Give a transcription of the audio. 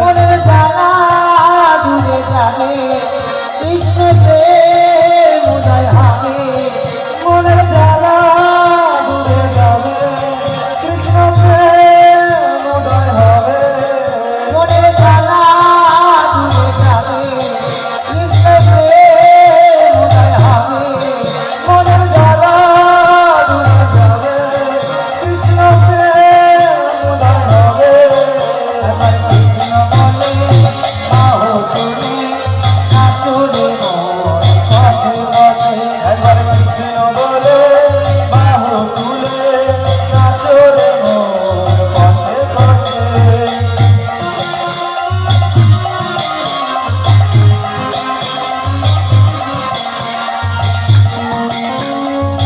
মনের জ্বালা দূরে যাবে, কৃষ্ণ প্রেম উদয় হবে। মনের জ্বালা দূরে যাবে, কৃষ্ণ প্রেম উদয় হবে। মনের জ্বালা দূরে যাবে, কৃষ্ণ প্রেম উদয় হবে। মনের জ্বালা দূরে যাবে, কৃষ্ণ প্রেম উদয় হবে। এবার কৃষ্ণ বলে বাহু তুলে নাচুরে মোর পথে পথে। এবার কৃষ্ণ বলে